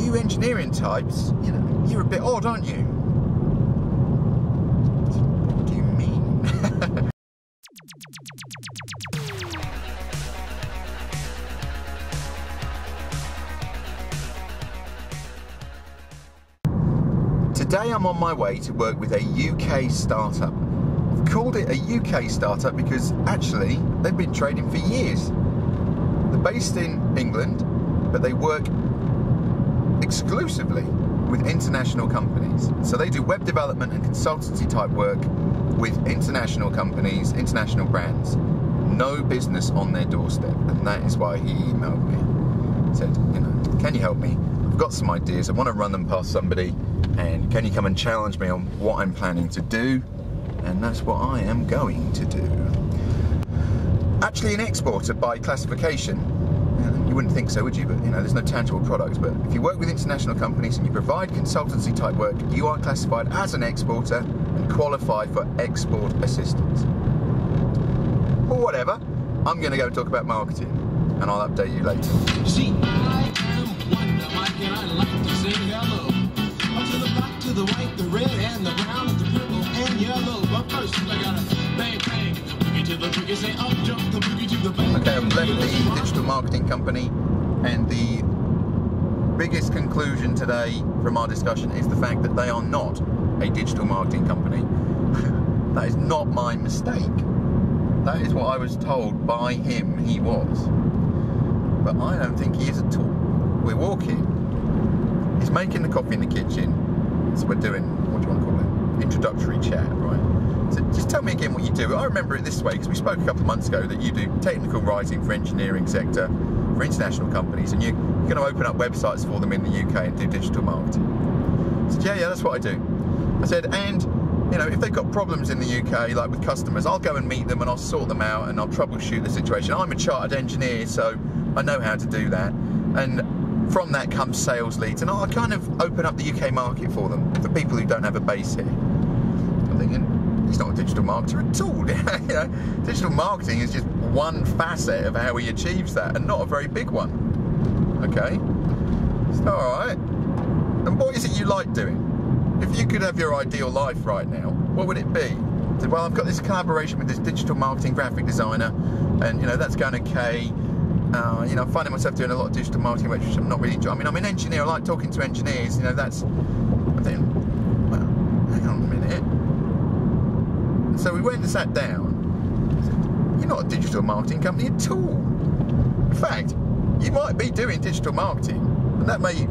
you engineering types, you know, you're a bit odd, aren't you? What do you mean? Today I'm on my way to work with a UK startup. I've called it a UK startup because actually they've been trading for years. They're based in England, but they work exclusively with international companies. So they do web development and consultancy type work with international companies, international brands. No business on their doorstep, and that is why he emailed me. Said, you know, can you help me? I've got some ideas, I want to run them past somebody, and can you come and challenge me on what I'm planning to do? And that's what I am going to do. Actually an exporter by classification. You wouldn't think so, would you? But you know, there's no tangible product. But if you work with international companies and you provide consultancy type work, you are classified as an exporter and qualified for export assistance. Or whatever. I'm going to go talk about marketing, and I'll update you later. See, I am Wonder Mike, and I like to say hello. Up to the black, to the white, the red, and the brown, the purple, and yellow. But first, I gotta bang, bang, the boogie to the boogie, say up, jump the boogie to the bang. Okay, I've left the digital marketing company, and the biggest conclusion today from our discussion is the fact that they are not a digital marketing company. That is not my mistake. That is what I was told by him he was. But I don't think he is at all. We're walking. He's making the coffee in the kitchen. So we're doing, what do you want to call it? Introductory chat, right? So just tell me again what you do. I remember it this way, because we spoke a couple of months ago that you do technical writing for engineering sector, for international companies, and you're going to open up websites for them in the UK and do digital marketing. I said, yeah, that's what I do. I said, and you know, if they've got problems in the UK, like with customers, I'll go and meet them and I'll sort them out and I'll troubleshoot the situation. I'm a chartered engineer, so I know how to do that. And from that comes sales leads, and I'll kind of open up the UK market for them, for people who don't have a base here. I'm thinking, he's not a digital marketer at all. You know, digital marketing is just one facet of how he achieves that, and not a very big one. Okay, it's all right. And what is it you like doing? If you could have your ideal life right now, what would it be? So, well, I've got this collaboration with this digital marketing graphic designer, and you know, that's going okay. You know, I'm finding myself doing a lot of digital marketing, which I'm not really enjoying. I mean, I'm an engineer, I like talking to engineers, you know, that's, I think, well, hang on a minute. So we went and sat down. I said, you're not a digital marketing company at all. In fact, you might be doing digital marketing, and that may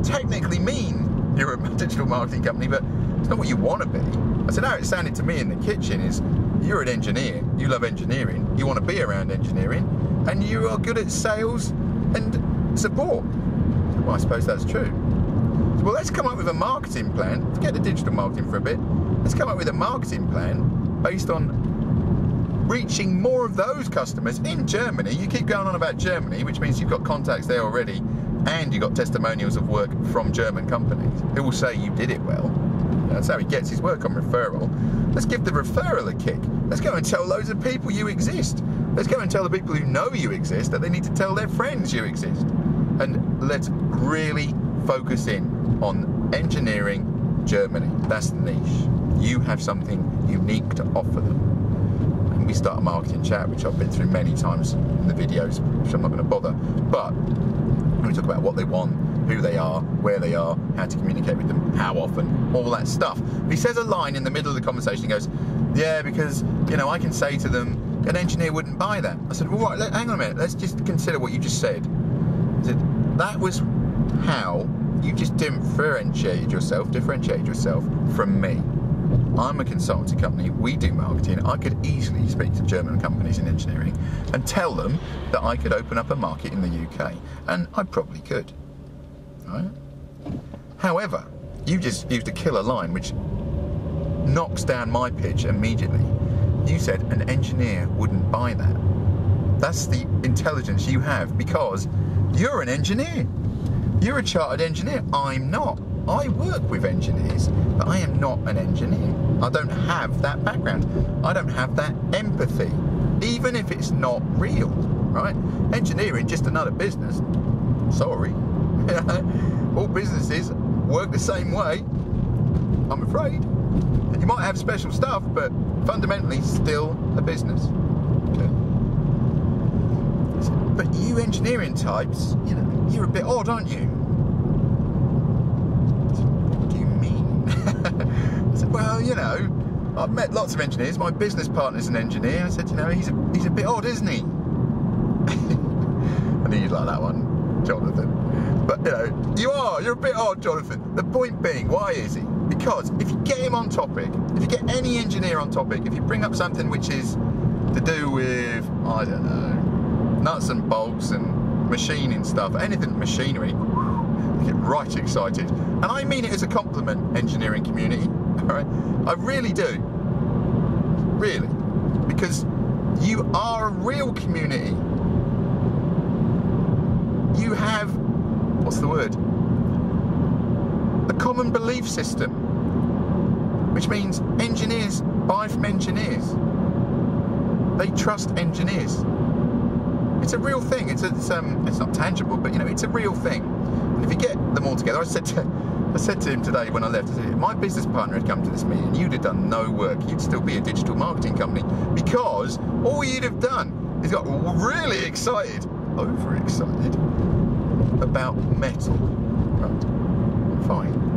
technically mean you're a digital marketing company, but it's not what you want to be. I said, how it sounded to me in the kitchen is, you're an engineer, you love engineering, you want to be around engineering, and you are good at sales and support. Well, I suppose that's true. Well, let's come up with a marketing plan. Forget the digital marketing for a bit. Let's come up with a marketing plan based on reaching more of those customers in Germany. You keep going on about Germany, which means you've got contacts there already, and you've got testimonials of work from German companies who will say you did it well. That's how he gets his work, on referral. Let's give the referral a kick. Let's go and tell loads of people you exist. Let's go and tell the people who know you exist that they need to tell their friends you exist. And let's really focus in on engineering Germany. That's the niche. You have something unique to offer them. And we start a marketing chat, which I've been through many times in the videos, which I'm not going to bother. But we talk about what they want, who they are, where they are, how to communicate with them, how often, all that stuff. He says a line in the middle of the conversation. He goes, yeah, because, you know, I can say to them, an engineer wouldn't buy that. I said, well, right, hang on a minute, let's just consider what you just said. I said, that was how you just differentiated yourself from me. I'm a consultancy company, we do marketing. I could easily speak to German companies in engineering and tell them that I could open up a market in the UK, and I probably could. Right? However, you just used a killer line which knocks down my pitch immediately. You said an engineer wouldn't buy that. That's the intelligence you have, because you're an engineer. You're a chartered engineer. I'm not. I work with engineers, but I am not an engineer. I don't have that background. I don't have that empathy, even if it's not real, right? Engineering, just another business. Sorry. All businesses work the same way, I'm afraid. And you might have special stuff, but fundamentally still a business. Okay. But you engineering types, you know, you're a bit odd, aren't you? What do you mean? I said, well, you know, I've met lots of engineers. My business partner's an engineer. I said, you know, he's a bit odd, isn't he? I knew you'd like that one, Jonathan. But, you know, you're a bit odd, Jonathan. The point being, why is he? Because if you get him on topic, if you get any engineer on topic, if you bring up something which is to do with, I don't know, nuts and bolts and machining stuff, anything machinery, I get right excited. And I mean it as a compliment, engineering community, all right? I really do. Really. Because you are a real community. You have, what's the word? A common belief system, which means engineers buy from engineers. They trust engineers. It's a real thing. It's not tangible, but you know, it's a real thing. And if you get them all together, I said to him today when I left, I said, if my business partner had come to this meeting, you'd have done no work. You'd still be a digital marketing company, because all you'd have done is got really excited, overexcited about metal. Right? Fine.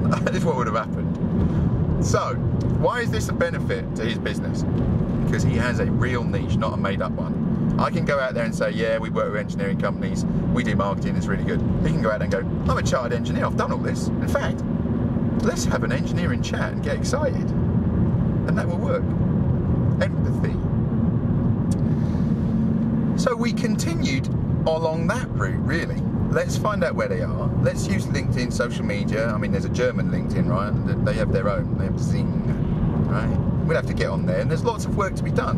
That is what would have happened. So, why is this a benefit to his business? Because he has a real niche, not a made-up one. I can go out there and say, yeah, we work with engineering companies, we do marketing, it's really good. He can go out there and go, I'm a chartered engineer, I've done all this. In fact, let's have an engineering chat and get excited. And that will work. Empathy. So we continued along that route, really. Let's find out where they are. Let's use LinkedIn, social media. I mean, there's a German LinkedIn, right? They have their own. They have Zing, right? We'll have to get on there, and there's lots of work to be done.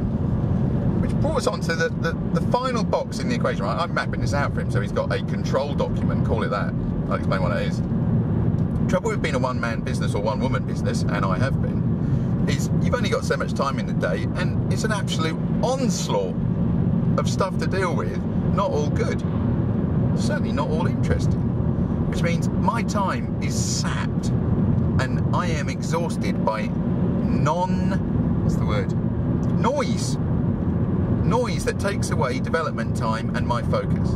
Which brought us on to the final box in the equation, right? I'm mapping this out for him, so he's got a control document, call it that. I'll explain what it is. Trouble with being a one-man business or one-woman business, and I have been, is you've only got so much time in the day, and it's an absolute onslaught of stuff to deal with, not all good. Certainly not all interesting, which means my time is sapped and I am exhausted by noise that takes away development time and my focus.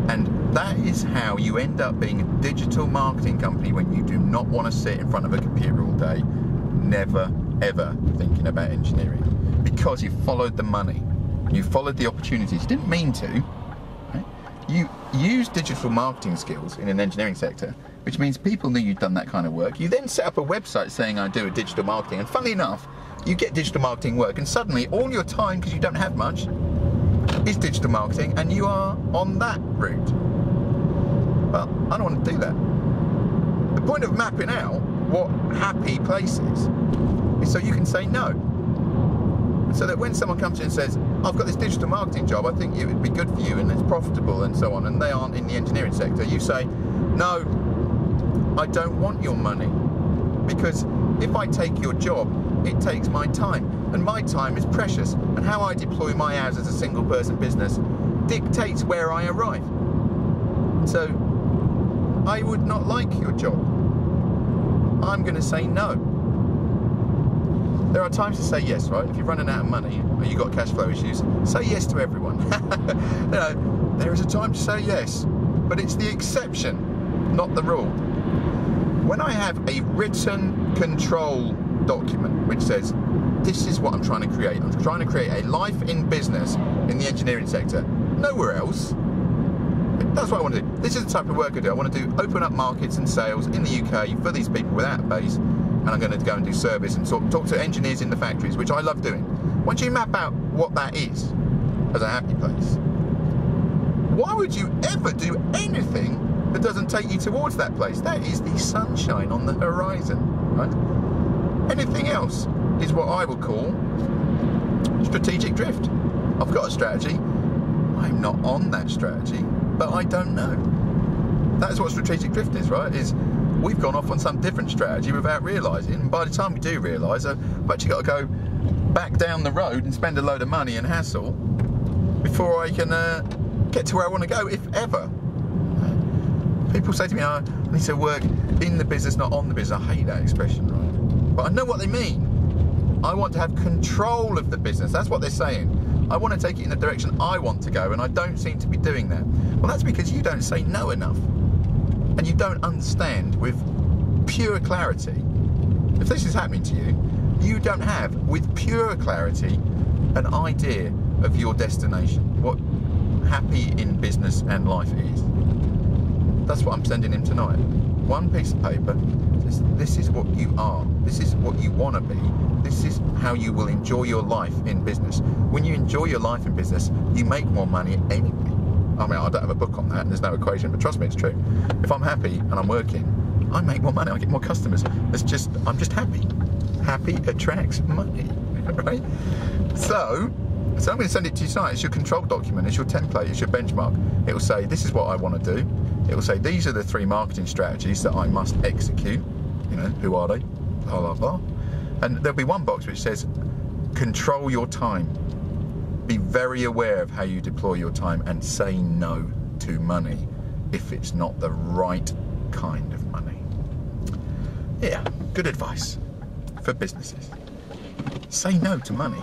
And that is how you end up being a digital marketing company when you do not want to sit in front of a computer all day, never ever thinking about engineering, because you followed the money, you followed the opportunities. You didn't mean to. You use digital marketing skills in an engineering sector, which means people knew you'd done that kind of work. You then set up a website saying, I do a digital marketing, and funnily enough, you get digital marketing work, and suddenly all your time, because you don't have much, is digital marketing, and you are on that route. Well, I don't want to do that. The point of mapping out what happy place is so you can say no. So that when someone comes in and says, I've got this digital marketing job, I think it would be good for you and it's profitable and so on, and they aren't in the engineering sector, you say, no, I don't want your money, because if I take your job, it takes my time, and my time is precious, and how I deploy my hours as a single person business dictates where I arrive. So I would not like your job. I'm going to say no. There are times to say yes, right? If you're running out of money or you've got cash flow issues, say yes to everyone. You know, there is a time to say yes, but it's the exception, not the rule. When I have a written control document which says, this is what I'm trying to create. I'm trying to create a life in business in the engineering sector, nowhere else. That's what I want to do. This is the type of work I do. I want to do open up markets and sales in the UK for these people without a base. And I'm going to go and do service and talk to engineers in the factories, which I love doing. Once you map out what that is as a happy place, why would you ever do anything that doesn't take you towards that place? That is the sunshine on the horizon, right? Anything else is what I will call strategic drift. I've got a strategy. I'm not on that strategy, but I don't know. That's what strategic drift is, right? We've gone off on some different strategy without realising, and by the time we do realise, I've actually got to go back down the road and spend a load of money and hassle before I can get to where I want to go, if ever. People say to me, I need to work in the business, not on the business. I hate that expression, right? But I know what they mean. I want to have control of the business. That's what they're saying. I want to take it in the direction I want to go, and I don't seem to be doing that. Well, that's because you don't say no enough. And you don't understand with pure clarity. If this is happening to you, you don't have, with pure clarity, an idea of your destination, what happy in business and life is. That's what I'm sending him tonight. One piece of paper. This is what you are. This is what you want to be. This is how you will enjoy your life in business. When you enjoy your life in business, you make more money anyway. I mean, I don't have a book on that, and there's no equation, but trust me, it's true. If I'm happy and I'm working, I make more money, I get more customers. I'm just happy. Happy attracts money, right? So I'm going to send it to you tonight. It's your control document, it's your template, it's your benchmark. It will say, this is what I want to do. It will say, these are the 3 marketing strategies that I must execute. You know, who are they? Blah, blah, blah. And there'll be one box which says, control your time. Be very aware of how you deploy your time and say no to money if it's not the right kind of money. Yeah, good advice for businesses. Say no to money.